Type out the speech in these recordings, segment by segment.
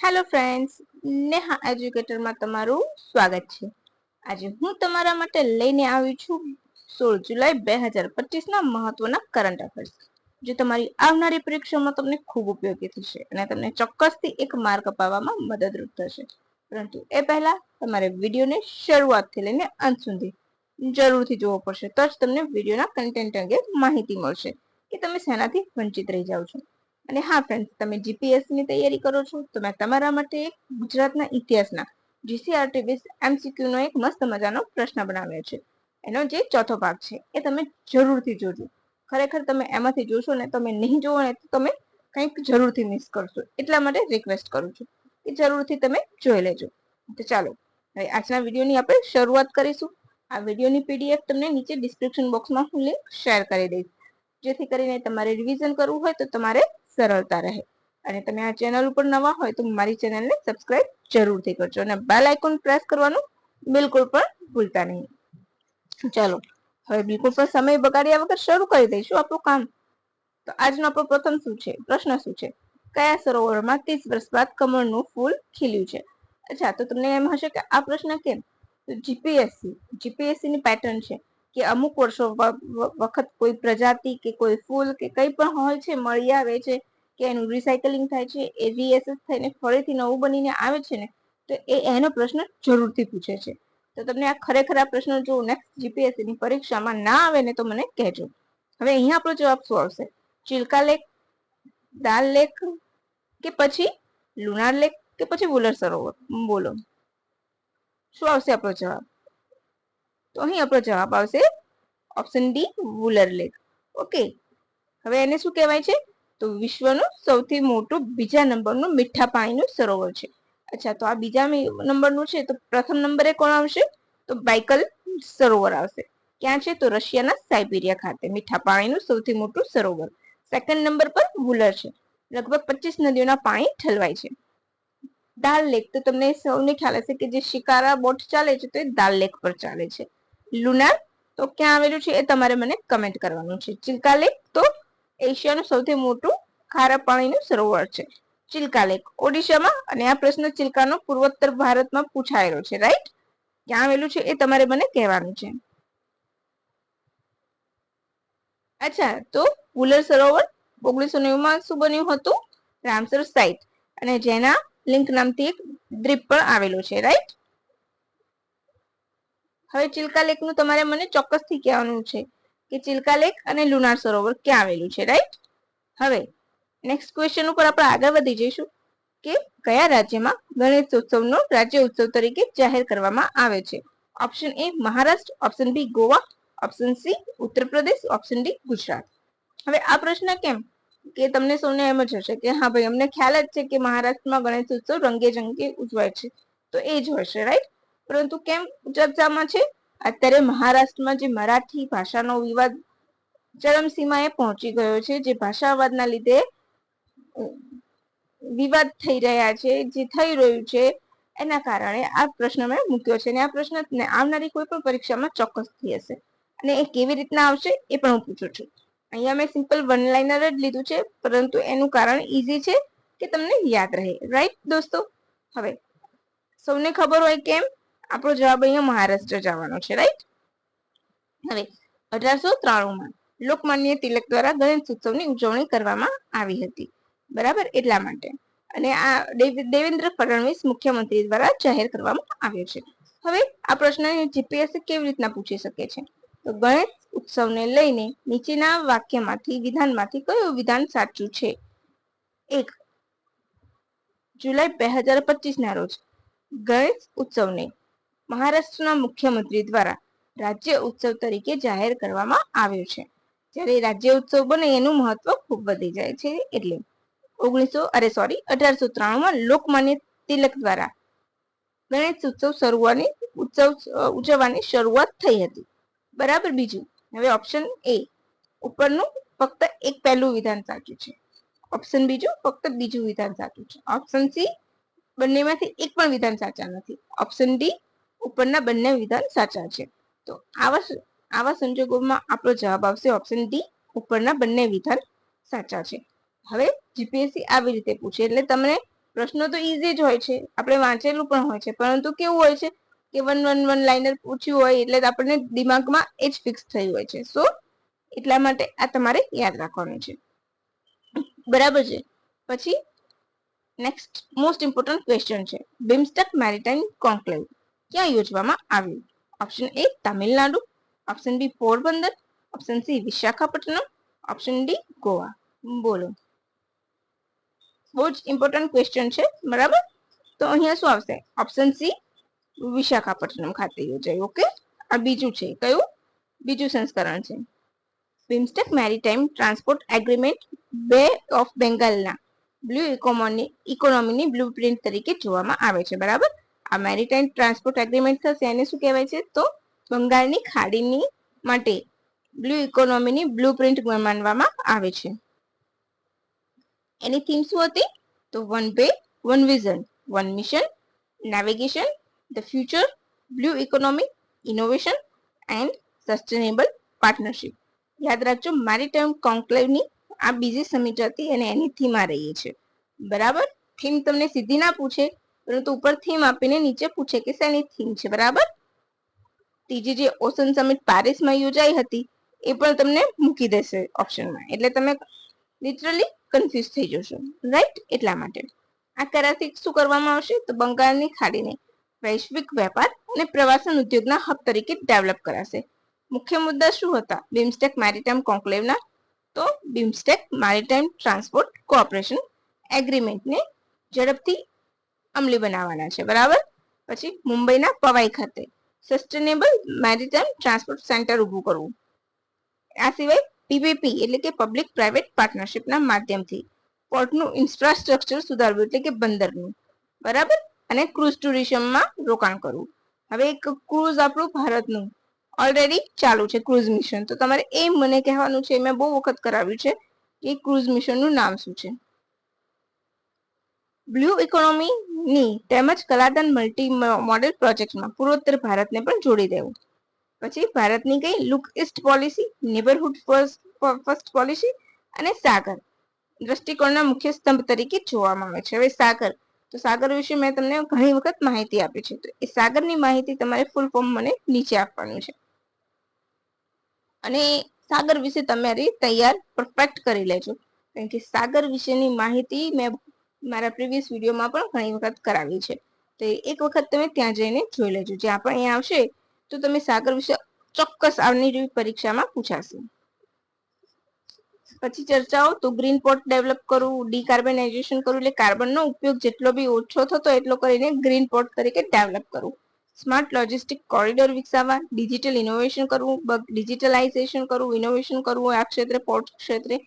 Hello friends, Neha એજ્યુકેટરમાં તમારું સ્વાગત છે। આજે હું તમારા માટે લઈને આવી છું 16 જુલાઈ 2025ના મહત્વના કરંટ અફેર્સ, જે તમારી આવનારી પરીક્ષામાં તમને ખૂબ ઉપયોગી થશે અને તમને ચોક્કસથી એક માર્ક અપાવવામાં મદદરૂપ થશે। પરંતુ એ પહેલા તમારે વિડીયોને શરૂઆતથી લઈને અંત સુધી જરૂરથી જોવો પડશે, તો જ તમને વિડીયોના કન્ટેન્ટ અંગે માહિતી મળશે કે તમે શેનાથી વંચિત રહી જાઓ છો। અને હા ફ્રેન્ડ્સ, તમે જીપીએસસી ની તૈયારી કરો છો તો મેં તમારા માટે એક ગુજરાતના ઇતિહાસના જીસીઆરટી 20 એમસીક્યુ નો એક મસ્ત મજાનો પ્રશ્ન બનાવ્યો છે। એનો જે ચોથો ભાગ છે એ તમે જરૂરથી જોજો। ખરેખર તમે એમાંથી જોશો ને, તમે નહીં જોવો ને તો તમે કંઈક જરૂરથી મિસ કરશો, એટલા માટે રિક્વેસ્ટ કરું છું કે જરૂરથી તમે જોઈ લેજો। તો ચાલો હવે આજના વિડીયોની આપણે શરૂઆત કરીશું। આ વિડીયોની પીડીએફ તમને નીચે ડિસ્ક્રિપ્શન બોક્સમાં હું લિંક શેર કરી દઈશ, જેથી કરીને તમારે રિવિઝન કરવું હોય તો તમારે સરળતા રહે। અને તમે આ ચેનલ ઉપર નવા હોય તો મારી ચેનલને સબસ્ક્રાઇબ જરૂરથી કરજો અને બેલ આઇકોન પ્રેસ કરવાનું બિલકુલ પણ ભૂલતા નહીં। ચાલો હવે બિલકુલ પણ સમય બગાડ્યા વગર શરૂ કરી દઈશું આપણું કામ। તો આજનો આપણો પ્રથમ પ્રશ્ન શું છે? કયા સરોવરમાં 30 વર્ષ બાદ કમળનું ફૂલ ખીલ્યું છે? અચ્છા, તો તમને એમ હશે કે આ પ્રશ્ન કેમ? તો જીપીએસસી ની પેટર્ન છે કે અમુક વર્ષો વખત કોઈ પ્રજાતિ કે કોઈ ફૂલ કે કંઈ પણ હોય છે, મળી આવે છે કે એનું રિસાયકલિંગ થાય છે, એ રીએસેસ થઈને ફરીથી નવું બનીને આવે છે ને, તો એનો પ્રશ્ન જરૂરથી પૂછે છે। તો તમને આ ખરેખર આ પ્રશ્ન જો નેક્સ્ટ જીપીએસસી ની પરીક્ષામાં ના આવે ને તો મને કહેજો। હવે અહીંયા આપણો જવાબ શું આવશે? ચિલ્કા લેક, દાલ લેક કે પછી લુનાર લેક કે પછી વુલર સરોવર? બોલો શું આવશે આપણો જવાબ? તો અહીં આપણો જવાબ આવશે ઓપ્શન ડી, વુલર લેક। ઓકે, હવે એને શું કહેવાય છે? તો વિશ્વનું સૌથી મોટું બીજા નંબરનું મીઠા પાણીનું સરોવર છે। અચ્છા, તો આ બીજા નંબરનું છે, તો પ્રથમ નંબરે કોણ આવશે? તો બાઇકલ સરોવર આવશે। ક્યાં છે? તો રશિયાના સાયબિરિયા ખાતે મીઠા પાણીનું સૌથી મોટું સરોવર। સેકન્ડ નંબર પર વુલર છે, લગભગ 25 નદીઓના પાણી ઠલવાય છે। દાલ લેક તો તમને સૌને ખ્યાલ હશે કે જે શિકારા બોટ ચાલે છે તો એ દાલ લેક પર ચાલે છે। લુનાર તો ક્યાં આવેલું છે એ તમારે મને કમેન્ટ કરવાનું છે। ચિલ્કા લેક તો એશિયાનું સૌથી મોટું ખારા પાણીનું સરોવર છે, ચિલ્કા લેક ઓડિશામાં। અને આ પ્રશ્ન ચિલ્કાનો પૂર્વોત્તર ભારતમાં પૂછાયેલો છે, રાઈટ? ક્યાં આવેલું છે એ તમારે મને કહેવાનું છે। અચ્છા, તો વુલર સરોવર 1990 માં શું બન્યું હતું? રામસર સાઇટ, અને જેના લિંક નામથી એક દ્વીપ પણ આવેલો છે, રાઈટ? હવે ચિલ્કા લેક નું તમારે મને ચોક્કસથી કહેવાનું છે કે ચિલ્કા લેક અને લુનાર સરોવર ક્યાં આવેલું છે, રાઈટ? હવે નેક્સ્ટ ક્વેશ્ચન ઉપર આપણે આગળ વધી જઈશું કે કયા રાજ્યમાં ગણેશ ઉત્સવનો રાજ્ય ઉત્સવ તરીકે જાહેર કરવામાં આવે છે? Option A Maharashtra, option B Goa, option C Uttar Pradesh, option D Gujarat. હવે આ પ્રશ્ન કેમ કે તમને સૌને એમ જ હશે કે હા ભાઈ, અમને ખ્યાલ જ છે કે મહારાષ્ટ્રમાં ગણેશ ઉત્સવ રંગે રંગે ઉજવાય છે, તો એ જ હશે, રાઈટ? પરંતુ કેમ ચર્ચામાં છે? અત્યારે મહારાષ્ટ્રમાં જે મરાઠી ભાષાનો વિવાદ ચરમસીમાએ પહોંચી ગયો છે, જે ભાષાવાદના લીધે વિવાદ થઈ રહ્યા છે, જે થઈ રહ્યું છે, એના કારણે આ પ્રશ્ન મેં મૂક્યો છે। અને આ પ્રશ્ન આવનારી કોઈ પણ પરીક્ષામાં ચોક્કસથી હશે, અને એ કેવી રીતના આવશે એ પણ હું પૂછું છું। અહીંયા મેં સિમ્પલ વન લાઇનર જ લીધું છે, પરંતુ એનું કારણ ઈઝી છે કે તમને યાદ રહે, રાઈટ દોસ્તો? હવે સૌને ખબર હોય કેમ આપણો જવાબ અહીંયા મહારાષ્ટ્ર જવાનો છે, રાઈટ? હવે 1893માં લોકમાન્ય તિલક દ્વારા ગણેશ ઉત્સવની ઉજવણી કરવામાં આવી હતી, બરાબર? એટલા માટે। અને આ દેવેન્દ્ર ફડણવીસ મુખ્યમંત્રી દ્વારા જાહેર કરવામાં આવ્યો છે। હવે આ પ્રશ્ન જીપીએસસી કેવી રીતના પૂછી શકે છે? તો ગણેશ ઉત્સવને લઈને નીચેના વિધાનમાંથી કયું વિધાન સાચું છે? 1. જુલાઈ 2025 ના રોજ ગણેશ ઉત્સવને મહારાષ્ટ્રના મુખ્યમંત્રી દ્વારા રાજ્ય ઉત્સવ તરીકે જાહેર કરવામાં આવ્યો છે। જ્યારે રાજ્ય ઉત્સવ બને એનું મહત્વ ખૂબ વધી જાય છે, એટલે 1893માં લોકમાન્ય તિલક દ્વારા ગણેશ ઉજવવાની શરૂઆત થઈ હતી, બરાબર? બીજું, હવે ઓપ્શન એ ઉપરનું ફક્ત એક પહેલું વિધાન સાચું છે, ઓપ્શન બીજું ફક્ત બીજું વિધાન સાચું છે, ઓપ્શન સી બંનેમાંથી એક પણ વિધાન સાચા નથી, ઓપ્શન ડી ઉપરના બંને વિધાન સાચા છે। તો આવા સંજોગોમાં આપણો જવાબ આવશે ઓપ્શન ડી, ઉપરના બંને વિધાન સાચા છે। હવે જીપીએસસી આવી રીતે પૂછે એટલે તમને પ્રશ્નો તો ઈઝી જ હોય છે, આપણે વાંચેલું પણ હોય છે, પરંતુ કેવું હોય છે કે વન લાઇનર પૂછ્યું હોય એટલે આપણને દિમાગમાં એ જ ફિક્સ થયું હોય છે. સો એટલા માટે આ તમારે યાદ રાખવાનું છે, બરાબર છે. પછી નેક્સ્ટ મોસ્ટ ઇમ્પોર્ટન્ટ ક્વેશ્ચન છે, બિમસ્ટેક મેરીટાઈમ કોન્ક્લેવ ક્યાં યોજવામાં આવ્યું? Option A Tamil Nadu, option B Porbandar, option C Visakhapatnam, option D Goa. બોલો. બહુ જ ઇમ્પોર્ટન્ટ ક્વેશ્ચન છે, બરાબર. તો અહીંયા શું આવશે? ઓપ્શન સી વિશાખાપટ્ટનમ ખાતે યોજાયું. ઓકે, આ બીજું છે, કયું બીજું સંસ્કરણ છે. બિમસ્ટેક મેરીટાઈમ ટ્રાન્સપોર્ટ એગ્રીમેન્ટ બે ઓફ બેંગાલના બ્લુ ઇકોનોમીની બ્લુપ્રિન્ટ તરીકે જોવામાં આવે છે, બરાબર. આ મેરીટાઈમ ટ્રાન્સપોર્ટ એગ્રીમેન્ટ થશે એને શું કહેવાય છે? તો બંગાળની ખાડીની માટે બ્લુ ઇકોનોમીની બ્લુપ્રિન્ટ માનવામાં આવે છે. એની થીમ શું હતી? તો one way, one vision, one mission, navigation, the future, blue economy, innovation and sustainable partnership. યાદ રાખજો, મેરીટાઈમ કોન્ક્લેવની આ બીજી સમિટ હતી અને એની થીમ આ રહી છે, બરાબર. થીમ તમને સીધી ના પૂછે, પરંતુ ઉપર થીમ આપીને નીચે પૂછે કે શેની થીમ છે, બરાબર. ત્રીજી જે ઓશન સમિટ પેરિસમાં યોજાઈ હતી એ પણ તમને મૂકી દેશે ઓપ્શનમાં, એટલે તમે લિટરલી કન્ફ્યુઝ થઈ જશો, રાઈટ. એટલા માટે આ કરારથી શું કરવામાં આવશે? તો બંગાળની ખાડીને વૈશ્વિક વેપાર અને પ્રવાસન ઉદ્યોગના હબ તરીકે ડેવલપ કરાશે. મુખ્ય મુદ્દા શું હતા બિમસ્ટેક મેરીટાઈમ કોન્ક્લેવના? તો બિમસ્ટેક મેરીટાઈમ ટ્રાન્સપોર્ટ કોઓપરેશન એગ્રીમેન્ટને ઝડપથી અમલી બનાવવાના છે, બરાબર. પછી મુંબઈના પવાઈ ખાતે સસ્ટેનેબલ મેરીટાઈમ ટ્રાન્સપોર્ટ સેન્ટર ઊભું કરવું. આ સિવાય પીપીપી એટલે કે પબ્લિક પ્રાઇવેટ પાર્ટનરશિપના માધ્યમથી પોર્ટનું ઇન્ફ્રાસ્ટ્રક્ચર સુધારવું, એટલે કે બંદરનું, બરાબર. અને ક્રુઝ ટુરિઝમમાં રોકાણ કરવું. હવે એક ક્રુઝ આપણું ભારતનું ઓલરેડી ચાલુ છે, ક્રુઝ મિશન. તો તમારે એ મને કહેવાનું છે, મેં બહુ વખત કરાવ્યું છે કે ક્રુઝ મિશનનું નામ શું છે. બ્લુ ઇકોનોમીની તેમજ કલાદાન મલ્ટી મોડેલ પ્રોજેક્ટમાં પૂર્વોત્તર ભારતને પણ જોડી દેવું. પછી ભારતની કઈ look east policy, neighbourhood first policy અને સાગર દ્રષ્ટિકોણના મુખ્ય સ્તંભ તરીકે જોવામાં આવે છે. હવે સાગર, તો સાગર વિશે મેં તમને ઘણી વખત માહિતી આપી છે, તો એ સાગરની માહિતી તમારે ફૂલ ફોર્મ મને નીચે આપવાનું છે અને સાગર વિશે તમારી તૈયાર પરફેક્ટ કરી લેજો, કારણ કે સાગર વિશેની માહિતી મેં મારા પ્રીવિયસ વિડીયોમાં પણ ઘણી વખત કરાવી છે. તો એક વખત તમે ત્યાં જઈને જોઈ લેજો. જ્યાં પણ અહીંયા આવશે તો તમે સાગર વિશે ચોક્કસ આવનારી પરીક્ષામાં પૂછાશે. પછી ચર્ચાઓ, તો ગ્રીન પોર્ટ ડેવલપ કરવું, ડીકાર્બનાઇઝેશન કરવું, એટલે કાર્બનનો ઉપયોગ જેટલો બી ઓછો થતો એટલો કરીને ગ્રીન પોર્ટ તરીકે ડેવલપ કરવું. સ્માર્ટ લોજિસ્ટિક કોરિડોર વિકસાવવા, ડિજિટલ ઇનોવેશન કરવું, ડિજિટલાઇઝેશન કરવું, ઇનોવેશન કરવું આ ક્ષેત્રે, પોર્ટ ક્ષેત્રે,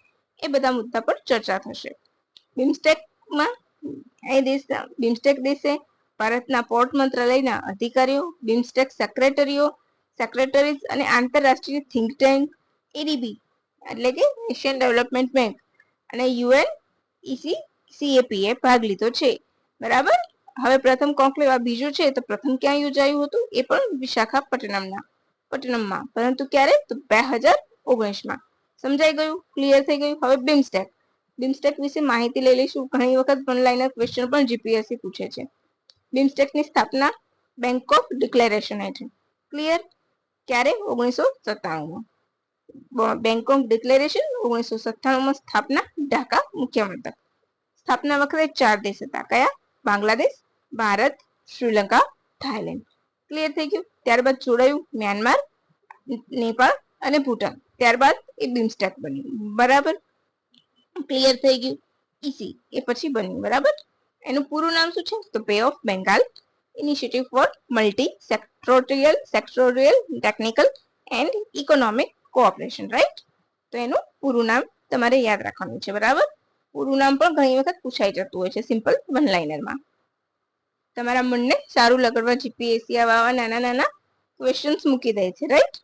એ બધા મુદ્દા પર ચર્ચા થશે. બિમસ્ટેકમાં બિમસ્ટેક દેશે ભારતના પોર્ટ મંત્રાલયના અધિકારીઓ, બિમસ્ટેક સેક્રેટરીઝ અને આંતરરાષ્ટ્રીય થિંક ટેન્ક, એડીબી એટલે કે એશિયન ડેવલપમેન્ટ બેંક અને UNECCAP એ ભાગ લીધો છે, બરાબર. હવે પ્રથમ કોન્ક્લેવ આ બીજું છે, તો પ્રથમ ક્યાં યોજાયું હતું? એ પણ વિશાખાપટ્ટનમમાં, પરંતુ ક્યારે? તો 2019માં. સમજાઈ ગયું? ક્લિયર થઈ ગયું? હવે બિમસ્ટેક વિશે માહિતી લઈ લઈશું. ઘણી વખત વન લાઇનર ક્વેશ્ચન પણ જીપીએસસી પૂછે છે. બિમસ્ટેકની સ્થાપના બેંકોક ડિક્લેરેશન હેઠળ. ક્લિયર? ક્યારે? 1997માં. બેંકોક ડિક્લેરેશન 1997માં સ્થાપના, ઢાકા મુખ્ય મથક. સ્થાપના વખતે 4 દેશ હતા. કયા? બાંગ્લાદેશ, ભારત, શ્રીલંકા, થાઈલેન્ડ. ક્લિયર થઈ ગયું? ત્યારબાદ જોડાયું મ્યાનમાર, નેપાળ અને ભૂટાન. ત્યારબાદ એ બિમસ્ટેક બન્યું, બરાબર. ક્લિયર થઈ ગયું? ઈસી એ પછી બન્યું, બરાબર. એનું પૂરું નામ શું છે? તો બે of Bengal initiative four multi sectoral technical and economic cooperation, right. તો એનું પૂરું નામ તમારે યાદ રાખવાનું છે, બરાબર. પૂરું નામ પણ ઘણી વખત પૂછાઈ જતું હોય છે સિમ્પલ વન લાઇનરમાં. તમારા મનને સારું લગાડવા જીપીએસસી આવા નાના નાના ક્વેશ્ચન્સ મૂકી દે છે, રાઈટ.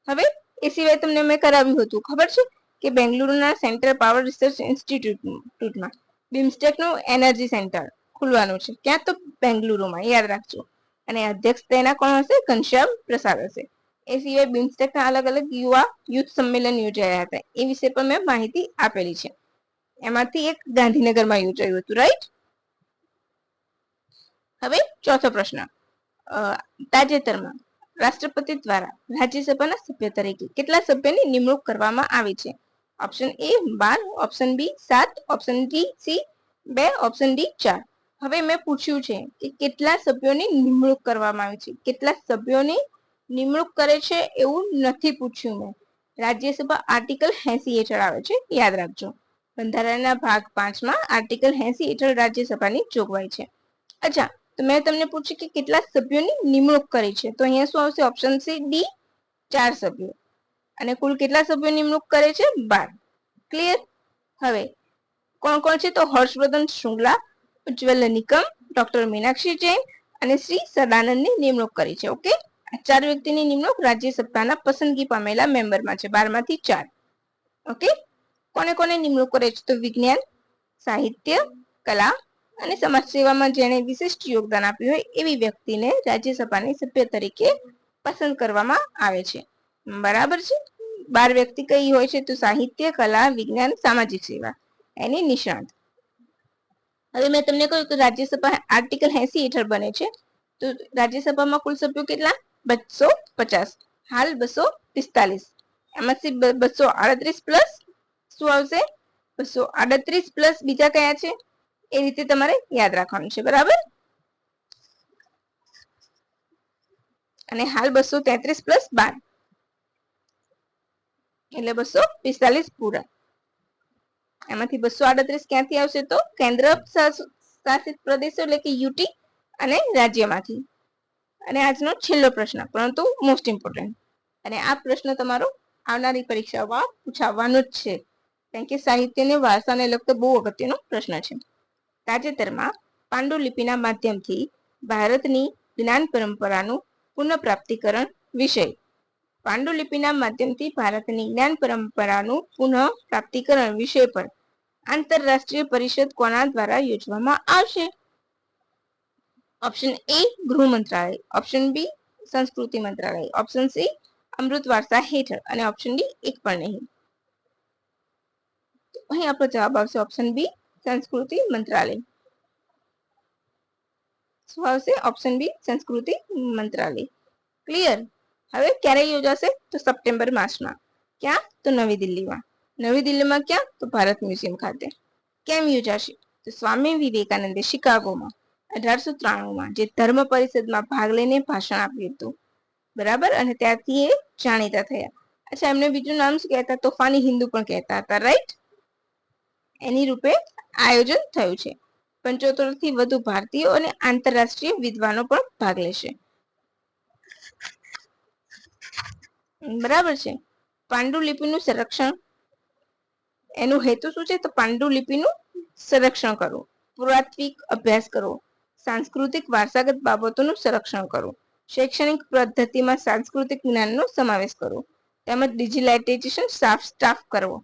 હવે એ સિવાય તમને મેં કરાવ્યું હતું, ખબર છે કે બેંગલુરુના સેન્ટ્રલ પાવર રિસર્ચ ઇન્સ્ટિટ્યૂટમાં બિમસ્ટેકનું એનર્જી સેન્ટર ખુલવાનું છે. ક્યાં? તો બેંગલુરુમાં, યાદ રાખજો. અને અધ્યક્ષ તેના કોણ હશે? ઘનશ્યામ પ્રસાદ હશે. એ સિવાય બિમસ્ટેકના અલગ અલગ યુથ સંમેલન યોજાયા હતા, એ વિશે પણ મેં માહિતી આપેલી છે. એમાંથી એક ગાંધીનગરમાં યોજાયું હતું, રાઈટ. હવે ચોથો પ્રશ્ન, તાજેતરમાં રાષ્ટ્રપતિ દ્વારા રાજ્યસભાના સભ્ય તરીકે કેટલા સભ્યની નિમણૂક કરવામાં આવી છે? Option A 12, option B 7, option C 2, option D 4. હવે મેં પૂછ્યું છે કે કેટલા સભ્યોની નિમણૂક કરવામાં આવી છે. કેટલા સભ્યોની નિમણૂક કરે છે એવું નથી પૂછ્યું મેં. રાજ્યસભા આર્ટિકલ 80 હેઠળ આવે છે, યાદ રાખજો. બંધારણના ભાગ 5માં આર્ટિકલ 80 હેઠળ રાજ્યસભાની જોગવાઈ છે. અચ્છા, તો મેં તમને પૂછ્યું કે કેટલા સભ્યોની નિમણૂક કરી છે, તો અહીંયા શું આવશે? ઓપ્શન સી ડી 4 સભ્યો. અને કુલ કેટલા સભ્યો નિમણૂક કરે છે? 12. ક્લિયર? હવે કોણ કોણ છે? તો હર્ષવર્ધન શૃંગલા, ઉજ્જવલ નિકમ, ડોક્ટર મીનાક્ષી જૈન અને શ્રી સદાનંદની નિમણૂક કરી છે. ઓકે, આ 4 વ્યક્તિની નિમણૂક રાજ્યસભાના પસંદગી પામેલા મેમ્બરમાં છે, 12 માંથી 4. ઓકે, કોને કોને નિમણૂક કરે છે? તો વિજ્ઞાન, સાહિત્ય, કલા અને સમાજ સેવામાં જેણે વિશિષ્ટ યોગદાન આપ્યું હોય એવી વ્યક્તિને રાજ્યસભાની સભ્ય તરીકે પસંદ કરવામાં આવે છે. બરાબર છે? 12 વ્યક્તિ કઈ હોય છે? તો સાહિત્ય, કલા, વિજ્ઞાન, સામાજિક સેવા એની નિષ્ણાત. હવે મેં તમને કહ્યું કે રાજ્યસભા આર્ટિકલ 80 હેઠળ બને છે, તો રાજ્યસભામાં કુલ સભ્યો કેટલા? 250. હાલ 245. એમાંથી 238 પ્લસ શું આવશે? 238 પ્લસ બીજા કયા છે એ રીતે તમારે યાદ રાખવાનું છે. બરાબર? અને હાલ 233 પ્લસ 12 એટલે 245 પૂરા. એમાંથી 238 ક્યાંથી આવશે? તો કેન્દ્ર શાસિત પ્રદેશો એટલે કે યુટી અને રાજ્યમાંથી. અને આજનો છેલ્લો પ્રશ્ન, પરંતુ મોસ્ટ ઇમ્પોર્ટન્ટ, અને આ પ્રશ્ન તમારો આવનારી પરીક્ષાઓમાં પૂછાવાનો જ છે, કારણ કે સાહિત્ય અને વારસાને લગતો બહુ અગત્યનો પ્રશ્ન છે. તાજેતરમાં પાંડુલિપિના માધ્યમથી ભારતની જ્ઞાન પરંપરાનું પુનઃપ્રાપ્તિકરણ વિષય. પાંડુલિપિના માધ્યમથી ભારતની જ્ઞાન પરંપરાનું પુનઃપ્રાપ્તિકરણ વિષય પર આંતરરાષ્ટ્રીય પરિષદ કોના દ્વારા યોજવામાં આવશે? ઓપ્શન એ ગૃહ મંત્રાલય, ઓપ્શન બી સંસ્કૃતિ મંત્રાલય, ઓપ્શન સી અમૃત વારસા હેઠળ અને ઓપ્શન ડી એક પણ નહીં. અહીં આપણો જવાબ આવશે ઓપ્શન બી સંસ્કૃતિ મંત્રાલય. શું આવશે? ઓપ્શન બી સંસ્કૃતિ મંત્રાલય. ક્લિયર? હવે ક્યારે યોજાશે? તો સપ્ટેમ્બર માસમાં. ક્યાં? તો નવી દિલ્હીમાં. નવી દિલ્હીમાં ક્યાં? તો ભારત મ્યુઝિયમ ખાતે. કેમ યોજાશે? તો સ્વામી વિવેકાનંદે શિકાગોમાં 1893માં જે ધર્મ પરિષદમાં ભાગ લઈને ભાષણ આપ્યું હતું. બરાબર? અને ત્યારથી એ જાણીતા થયા. અચ્છા, એમને બીજું નામ શું કહેતા? તોફાની હિન્દુ પણ કહેતા હતા, રાઈટ? એની રૂપે આયોજન થયું છે. 75 થી વધુ ભારતીયો અને આંતરરાષ્ટ્રીય વિદ્વાનો પણ ભાગ લેશે. બરાબર છે? પાંડુલિપિનું સંરક્ષણ, એનો હેતુ શું છે? તો પાંડુલિપિનું સંરક્ષણ કરવું, પુરાતાત્વિક અભ્યાસ કરવો, સાંસ્કૃતિક વારસાગત બાબતોનું સંરક્ષણ કરવું, શૈક્ષણિક પદ્ધતિમાં સાંસ્કૃતિક જ્ઞાનનો સમાવેશ કરવો, તેમજ ડિજિટાઇઝેશન સ્ટાફ કરવો,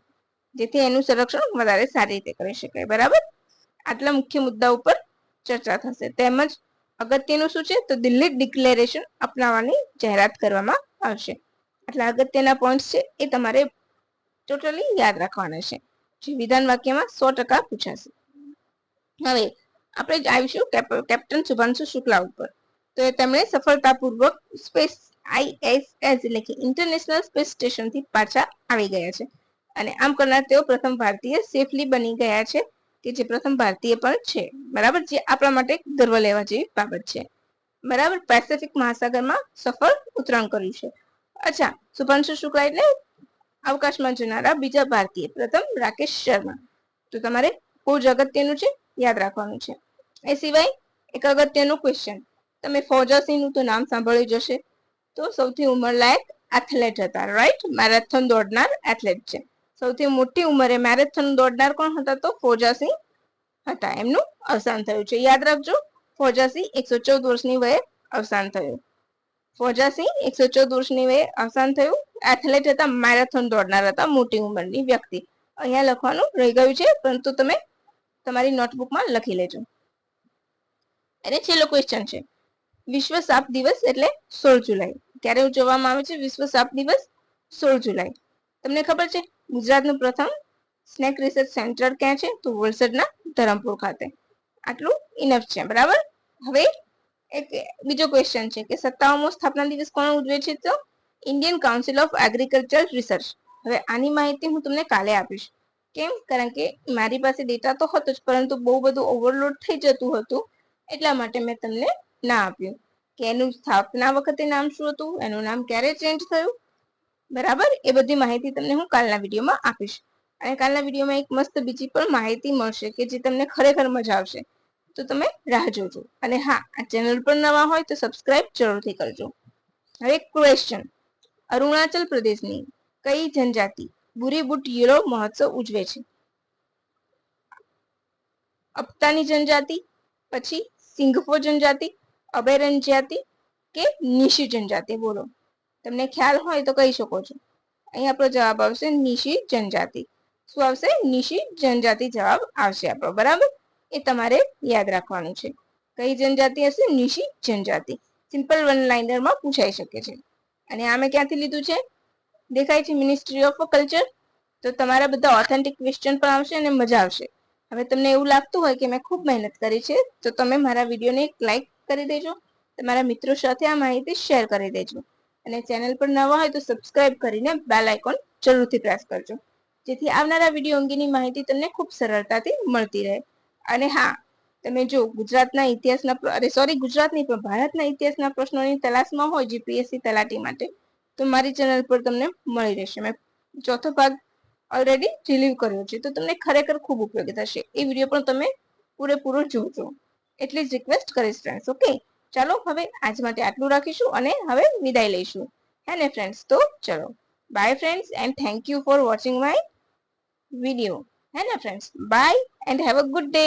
જેથી એનું સંરક્ષણ વધારે સારી રીતે કરી શકાય. બરાબર? આટલા મુખ્ય મુદ્દાઓ પર ચર્ચા થશે. તેમજ અગત્યનું શું છે? તો દિલ્હી ડિક્લેરેશન અપનાવવાની જાહેરાત કરવામાં આવશે. આટલા અગત્યના પોઈન્ટ્સ છે એ તમારે ટોટલી યાદ રાખવાના છે, જે વિધાન વાક્યમાં 100% પૂછાશે. હવે આપણે આવીશું કેપ્ટન શુભાંશુ શુક્લા ઉપર. તો તેમણે સફળતાપૂર્વક સ્પેસ ISS એટલે કે ઇન્ટરનેશનલ સ્પેસ સ્ટેશન થી પાછા આવી ગયા છે, અને આમ કરનાર તેઓ પ્રથમ ભારતીય સેફલી બની ગયા છે, કે જે પ્રથમ ભારતીય પણ છે. બરાબર? જે આપણા માટે ગર્વ લેવા જેવી બાબત છે. બરાબર? પેસિફિક મહાસાગરમાં સફળ ઉતરાણ કર્યું છે. અચ્છા, શુભાંશુ શુક્લા એટલે અવકાશમાં જનારા બીજા ભારતીય, પ્રથમ રાકેશ શર્મા. તો તમારે બહુ જ અગત્યનું છે, યાદ રાખવાનું છે. એ સિવાય એક અગત્યનું ક્વેશ્ચન, તમે ફૌજા સિંહનું તો નામ સાંભળ્યું જ હશે. તો સૌથી ઉંમરલાયક એથ્લેટ હતા, રાઈટ? મેરેથોન દોડનાર એથ્લેટ છે. સૌથી મોટી ઉંમરે મેરેથોન દોડનાર કોણ હતા? તો ફૌજા સિંહ હતા. એમનું અવસાન થયું છે. યાદ રાખજો, ફૌજા સિંહ 114 વર્ષની વયે અવસાન થયું. ફૌજા સિંહ 114 વર્ષની વયે અવસાન થયું. એથ્લેટ હતા, મેરેથોન દોડનાર હતા, મોટી ઉંમરની વ્યક્તિ. અહીંયા લખવાનું રહી ગયું છે, પરંતુ તમે તમારી નોટબુકમાં લખી લેજો. અને છેલ્લો ક્વેશ્ચન છે, વિશ્વ સાપ દિવસ એટલે 16 જુલાઈ ક્યારે ઉજવવામાં આવે છે? વિશ્વ સાપ દિવસ 16 જુલાઈ. તમને ખબર છે ગુજરાતનું પ્રથમ સ્નેક રિસર્ચ સેન્ટર ક્યાં છે? તો વલસાડના ધરમપુર ખાતે. આટલું ઇનફ છે. બરાબર? હવે એક બીજો ક્વેશ્ચન છે કે 57મો સ્થાપના દિવસ કોણ ઉજવે છે? તો Indian council of agriculture research. હવે આની માહિતી હું તમને કાલે આપીશ. કેમ? કારણ કે મારી પાસે ડેટા તો હતો જ, પરંતુ બહુ બધું ઓવરલોડ થઈ જતું હતું, એટલા માટે મેં તમને ના આપ્યું કે એનું સ્થાપના વખતે નામ શું હતું, એનું નામ ક્યારે ચેન્જ થયું, બરાબર. એ બધી માહિતી તમને હું કાલના વિડીયોમાં આપીશ. અને કાલના વિડીયોમાં એક મસ્ત બીજી પણ માહિતી મળશે કે જે તમને ખરેખર મજા આવશે, તો તમે રાહ જોજો. અને હા, આ ચેનલ પર નવા હોય તો સબસ્ક્રાઇબ જરૂરથી કરજો. હવે ક્વેશ્ચન, અરુણાચલ પ્રદેશની કઈ જનજાતિ બુરી બુટ યુરો મહોત્સવ ઉજવે છે? અપ્તાની જનજાતિ, પછી સિંઘફો જનજાતિ, અબેરન જાતિ કે નિશી જનજાતિ? બોલો, તમને ખ્યાલ હોય તો કહી શકો છો. અહીં આપણો જવાબ આવશે નિશી જનજાતિ. શું આવશે? નિશી જનજાતિ જવાબ આવશે આપણો, બરાબર. એ તમારે યાદ રાખવાનું છે. કઈ જનજાતિ હશે? નિશી જનજાતિ. સિમ્પલ વન લાઇનરમાં પૂછાઈ શકે છે. અને આ મેં ક્યાંથી લીધું છે? દેખાય છે મિનિસ્ટ્રી ઓફ કલ્ચર. તો તમારા બધા ઓથેન્ટિક ક્વેશ્ચન પણ આવશે અને મજા આવશે. હવે તમને એવું લાગતું હોય કે મેં ખૂબ મહેનત કરી છે, તો તમે મારા વિડીયોને એક લાઈક કરી દેજો, તમારા મિત્રો સાથે આ માહિતી શેર કરી દેજો, અને ચેનલ પર નવા હોય તો સબસ્ક્રાઇબ કરીને બેલ આઇકોન જરૂરથી પ્રેસ કરજો, જેથી આવનારા વિડીયો અંગેની માહિતી તમને ખૂબ સરળતાથી મળતી રહે. અને હા, તમે જો ગુજરાતના ઇતિહાસના ગુજરાતની પણ ભારતના ઇતિહાસના પ્રશ્નોની તલાશમાં હોય જીપીએસસી તલાટી માટે, તો મારી ચેનલ પર તમને મળી રહેશે. મેં ચોથો ભાગ ઓલરેડી રિલીવ કર્યો છે, તો તમને ખરેખર ખૂબ ઉપયોગી થશે. એ વિડીયો પણ તમે પૂરેપૂરો જોજો, એટલી જ રિક્વેસ્ટ કરીશ ફ્રેન્ડ્સ. ઓકે, ચાલો હવે આજ માટે આટલું રાખીશું અને હવે વિદાય લઈશું, હે ને ફ્રેન્ડ્સ? તો ચલો, bye friends, and thank you for watching my video, હે ને friends? Bye and have a good day.